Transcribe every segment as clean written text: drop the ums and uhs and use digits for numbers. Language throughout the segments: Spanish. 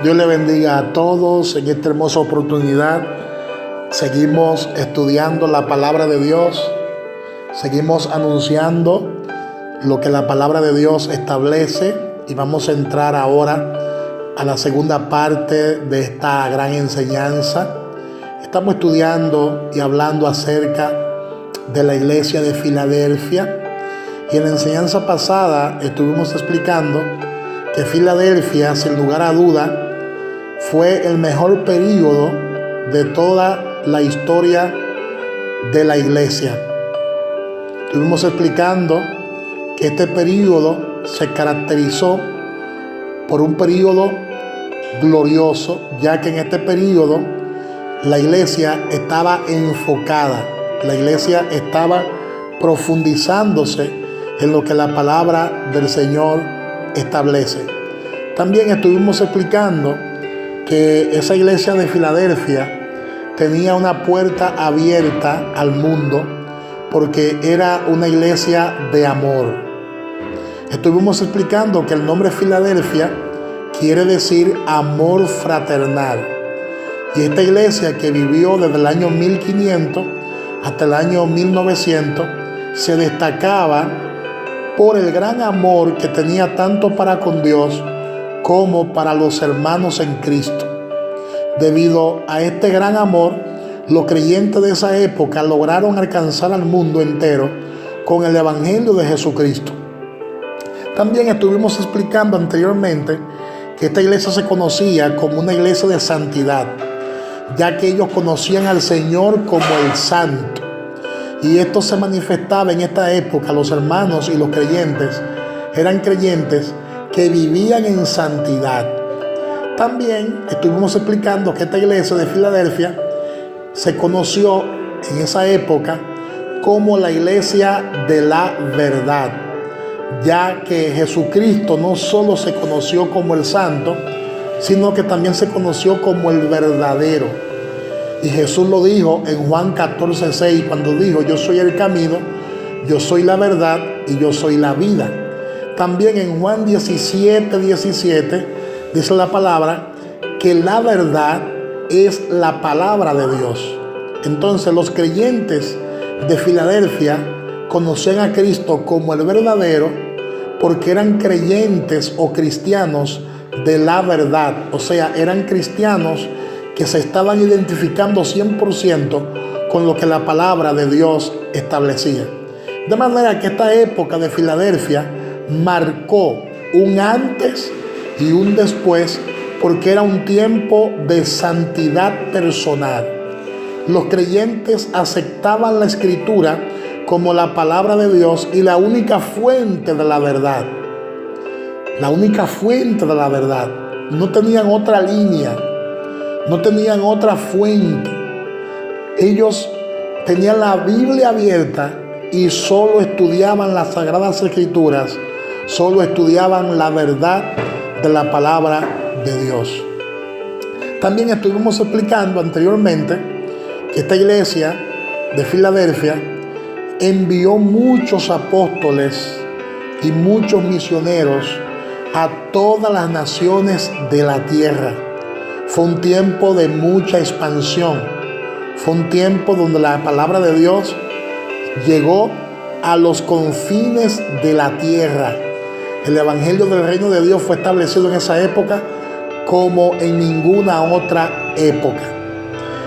Dios le bendiga a todos en esta hermosa oportunidad. Seguimos estudiando la palabra de Dios. Seguimos anunciando lo que la palabra de Dios establece. Y vamos a entrar ahora a la segunda parte de esta gran enseñanza. Estamos estudiando y hablando acerca de la iglesia de Filadelfia. Y en la enseñanza pasada estuvimos explicando que Filadelfia, sin lugar a duda, fue el mejor período de toda la historia de la iglesia. Estuvimos explicando que este período se caracterizó por un período glorioso, ya que en este período la iglesia estaba enfocada, la iglesia estaba profundizándose en lo que la palabra del Señor establece. También estuvimos explicando que esa iglesia de Filadelfia tenía una puerta abierta al mundo porque era una iglesia de amor. Estuvimos explicando que el nombre Filadelfia quiere decir amor fraternal. Y esta iglesia, que vivió desde el año 1500 hasta el año 1900, se destacaba por el gran amor que tenía tanto para con Dios como para los hermanos en Cristo. Debido a este gran amor, los creyentes de esa época lograron alcanzar al mundo entero con el Evangelio de Jesucristo. También estuvimos explicando anteriormente que esta iglesia se conocía como una iglesia de santidad, ya que ellos conocían al Señor como el Santo. Y esto se manifestaba en esta época. Los hermanos y los creyentes eran creyentes que vivían en santidad. También estuvimos explicando que esta iglesia de Filadelfia se conoció en esa época como la iglesia de la verdad, ya que Jesucristo no solo se conoció como el santo, sino que también se conoció como el verdadero. Y Jesús lo dijo en Juan 14:6, cuando dijo: yo soy el camino, yo soy la verdad y yo soy la vida. También en Juan 17:17 dice la palabra que la verdad es la palabra de Dios. Entonces los creyentes de Filadelfia conocían a Cristo como el verdadero porque eran creyentes o cristianos de la verdad. O sea, eran cristianos que se estaban identificando 100% con lo que la palabra de Dios establecía. De manera que esta época de Filadelfia marcó un antes y un después, porque era un tiempo de santidad personal. Los creyentes aceptaban la Escritura como la palabra de Dios y la única fuente de la verdad. La única fuente de la verdad. No tenían otra línea, no tenían otra fuente. Ellos tenían la Biblia abierta y solo estudiaban las Sagradas Escrituras, solo estudiaban la verdad de la palabra de Dios. También estuvimos explicando anteriormente que esta iglesia de Filadelfia envió muchos apóstoles y muchos misioneros a todas las naciones de la tierra. Fue un tiempo de mucha expansión. Fue un tiempo donde la palabra de Dios llegó a los confines de la tierra. El evangelio del reino de Dios fue establecido en esa época como en ninguna otra época.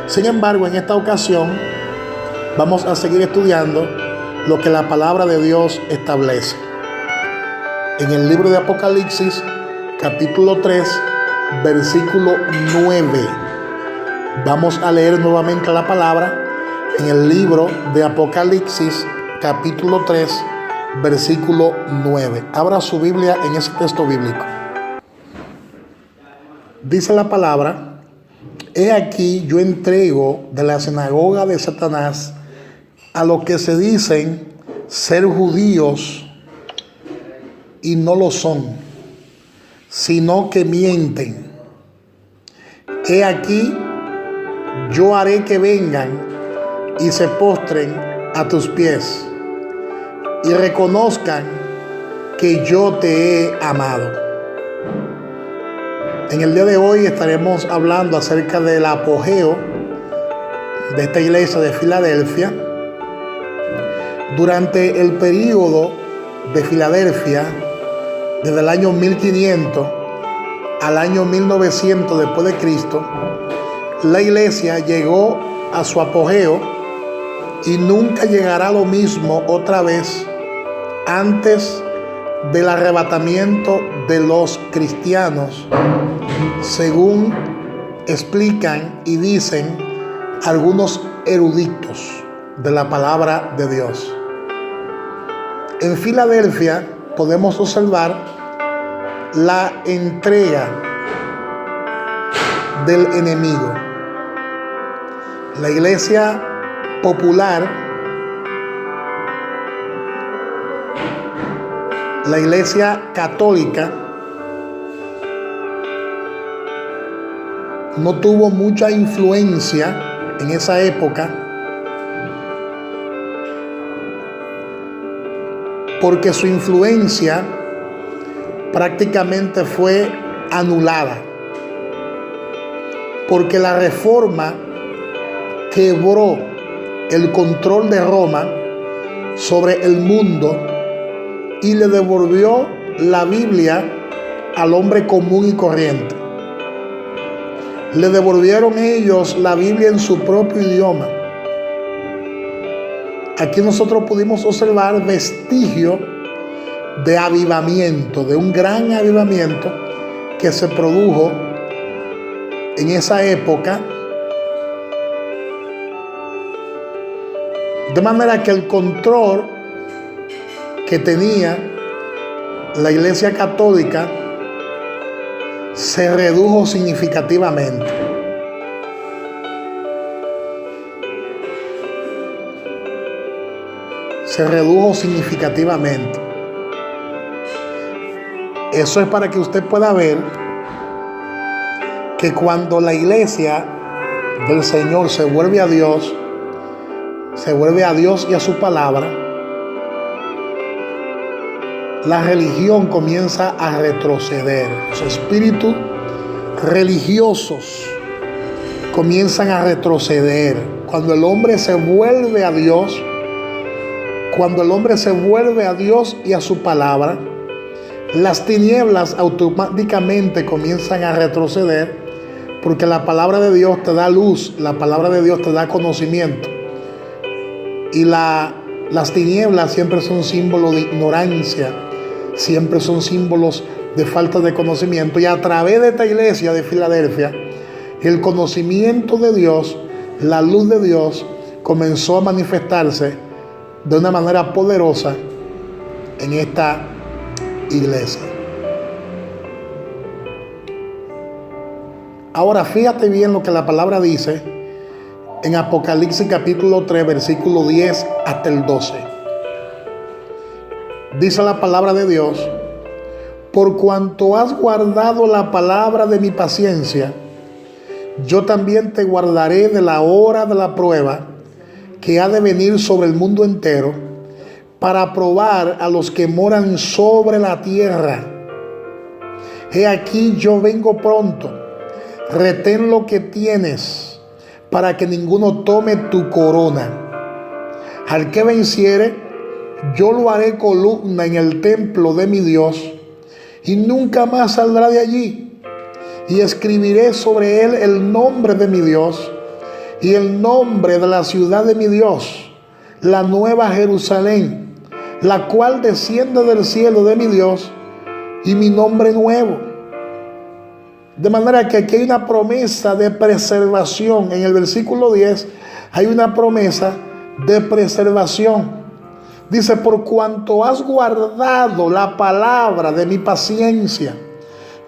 Sin embargo, en esta ocasión vamos a seguir estudiando lo que la palabra de Dios establece. En el libro de Apocalipsis, capítulo 3, versículo 9. Vamos a leer nuevamente la palabra en el libro de Apocalipsis, capítulo 3, versículo 9. Abra su Biblia en ese texto bíblico. Dice la palabra: he aquí yo entrego de la sinagoga de Satanás a los que se dicen ser judíos y no lo son, sino que mienten. He aquí yo haré que vengan y se postren a tus pies y reconozcan que yo te he amado. En el día de hoy estaremos hablando acerca del apogeo de esta iglesia de Filadelfia. Durante el período de Filadelfia, desde el año 1500 al año 1900 después de Cristo, la iglesia llegó a su apogeo y nunca llegará a lo mismo otra vez antes del arrebatamiento de los cristianos, según explican y dicen algunos eruditos de la palabra de Dios. En Filadelfia podemos observar la entrega del enemigo. La iglesia popular, la iglesia católica, no tuvo mucha influencia en esa época, porque su influencia prácticamente fue anulada, porque la reforma quebró el control de Roma sobre el mundo y le devolvió la Biblia al hombre común y corriente. Le devolvieron ellos la Biblia en su propio idioma. Aquí nosotros pudimos observar vestigio de avivamiento, de un gran avivamiento que se produjo en esa época, de manera que el control que tenía la iglesia católica se redujo significativamente. Se redujo significativamente. Eso es para que usted pueda ver que cuando la iglesia del Señor se vuelve a Dios y a su palabra, la religión comienza a retroceder. Los espíritus religiosos comienzan a retroceder. Cuando el hombre se vuelve a Dios, y a su palabra, las tinieblas automáticamente comienzan a retroceder, porque la palabra de Dios te da luz, la palabra de Dios te da conocimiento. Y las tinieblas siempre son símbolos de ignorancia, siempre son símbolos de falta de conocimiento. Y a través de esta iglesia de Filadelfia, el conocimiento de Dios, la luz de Dios, comenzó a manifestarse de una manera poderosa en esta iglesia. Ahora fíjate bien lo que la palabra dice en Apocalipsis capítulo 3, versículo 10 hasta el 12. Dice la palabra de Dios: por cuanto has guardado la palabra de mi paciencia, yo también te guardaré de la hora de la prueba que ha de venir sobre el mundo entero, para probar a los que moran sobre la tierra. He aquí yo vengo pronto. Retén lo que tienes, para que ninguno tome tu corona. Al que venciere, yo lo haré columna en el templo de mi Dios, y nunca más saldrá de allí. Y escribiré sobre él el nombre de mi Dios y el nombre de la ciudad de mi Dios, la nueva Jerusalén, la cual desciende del cielo de mi Dios, y mi nombre nuevo. De manera que aquí hay una promesa de preservación. En el versículo 10 hay una promesa de preservación. Dice: por cuanto has guardado la palabra de mi paciencia,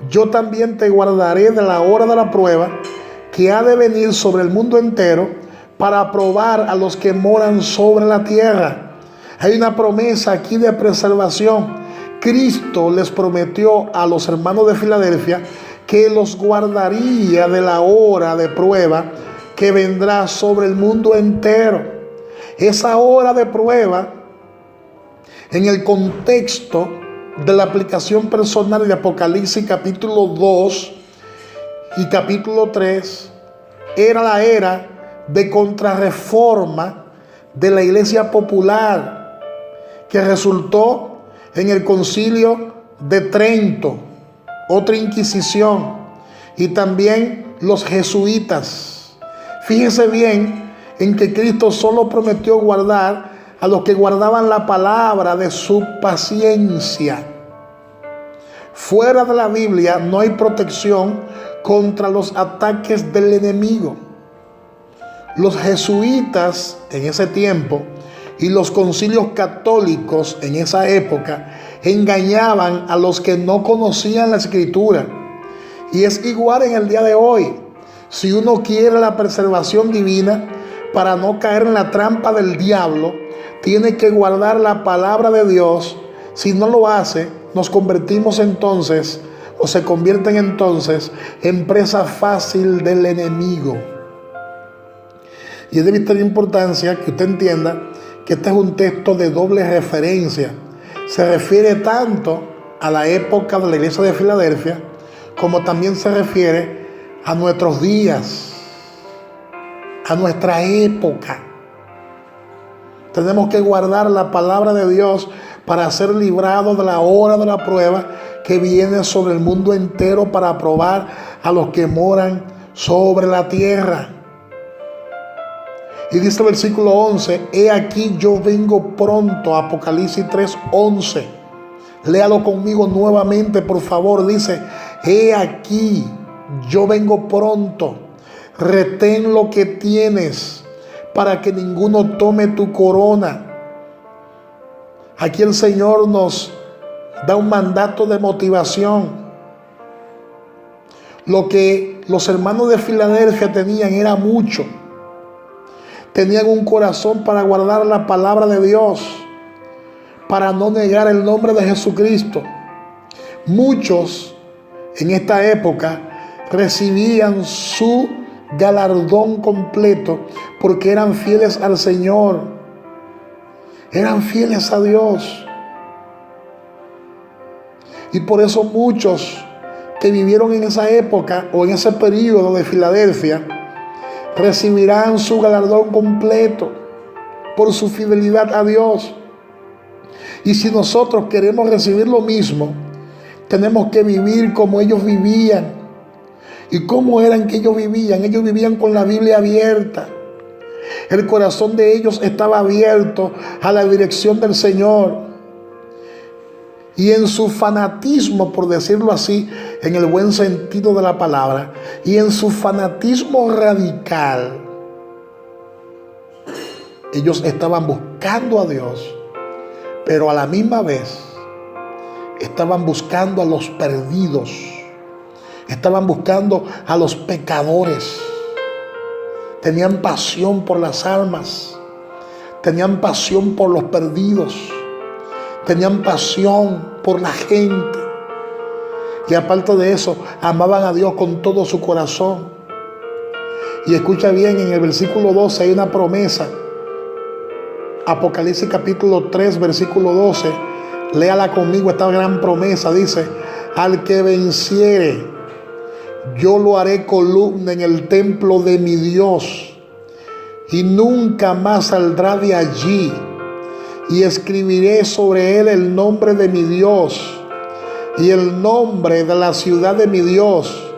yo también te guardaré de la hora de la prueba que ha de venir sobre el mundo entero, para probar a los que moran sobre la tierra. Hay una promesa aquí de preservación. Cristo les prometió a los hermanos de Filadelfia que los guardaría de la hora de prueba que vendrá sobre el mundo entero. Esa hora de prueba, en el contexto de la aplicación personal de Apocalipsis capítulo 2, y capítulo 3 era la era de contrarreforma de la Iglesia popular, que resultó en el Concilio de Trento, otra Inquisición, y también los jesuitas. Fíjese bien en que Cristo solo prometió guardar a los que guardaban la palabra de su paciencia. Fuera de la Biblia no hay protección contra los ataques del enemigo. Los jesuitas en ese tiempo y los concilios católicos en esa época engañaban a los que no conocían la Escritura. Y es igual en el día de hoy. Si uno quiere la preservación divina para no caer en la trampa del diablo, tiene que guardar la palabra de Dios. Si no lo hace, nos convertimos entonces, o se convierten entonces, en presa fácil del enemigo. Y es de vital importancia que usted entienda que este es un texto de doble referencia. Se refiere tanto a la época de la iglesia de Filadelfia, como también se refiere a nuestros días, a nuestra época. Tenemos que guardar la palabra de Dios para ser librados de la hora de la prueba que viene sobre el mundo entero para probar a los que moran sobre la tierra. Y dice el versículo 11, he aquí yo vengo pronto, Apocalipsis 3:11. Léalo conmigo nuevamente, por favor. Dice, he aquí yo vengo pronto, retén lo que tienes para que ninguno tome tu corona. Aquí el Señor nos da un mandato de motivación. Lo que los hermanos de Filadelfia tenían era mucho. Tenían un corazón para guardar la palabra de Dios, para no negar el nombre de Jesucristo. Muchos en esta época recibían su galardón completo porque eran fieles al Señor, eran fieles a Dios. Y por eso muchos que vivieron en esa época o en ese periodo de Filadelfia recibirán su galardón completo por su fidelidad a Dios. Y si nosotros queremos recibir lo mismo, tenemos que vivir como ellos vivían. ¿Y cómo eran que ellos vivían? Ellos vivían con la Biblia abierta. El corazón de ellos estaba abierto a la dirección del Señor. Y en su fanatismo, por decirlo así, en el buen sentido de la palabra, y en su fanatismo radical, ellos estaban buscando a Dios, pero a la misma vez estaban buscando a los perdidos, estaban buscando a los pecadores. Tenían pasión por las almas, tenían pasión por los perdidos, tenían pasión por la gente. Y aparte de eso, amaban a Dios con todo su corazón. Y escucha bien, en el versículo 12 hay una promesa. Apocalipsis capítulo 3, versículo 12. Léala conmigo esta gran promesa. Dice, al que venciere, yo lo haré columna en el templo de mi Dios, y nunca más saldrá de allí. Y escribiré sobre él el nombre de mi Dios y el nombre de la ciudad de mi Dios,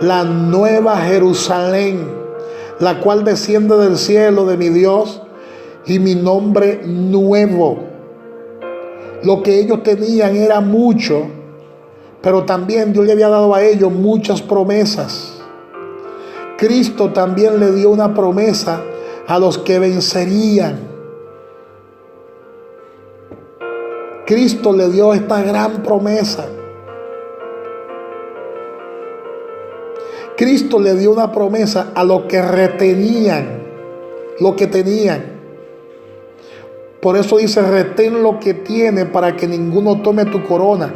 la nueva Jerusalén, la cual desciende del cielo de mi Dios, y mi nombre nuevo. Lo que ellos tenían era mucho, pero también Dios le había dado a ellos muchas promesas. Cristo también le dio una promesa a los que vencerían. Cristo le dio esta gran promesa. Cristo le dio una promesa a los que retenían lo que tenían. Por eso dice, retén lo que tiene para que ninguno tome tu corona.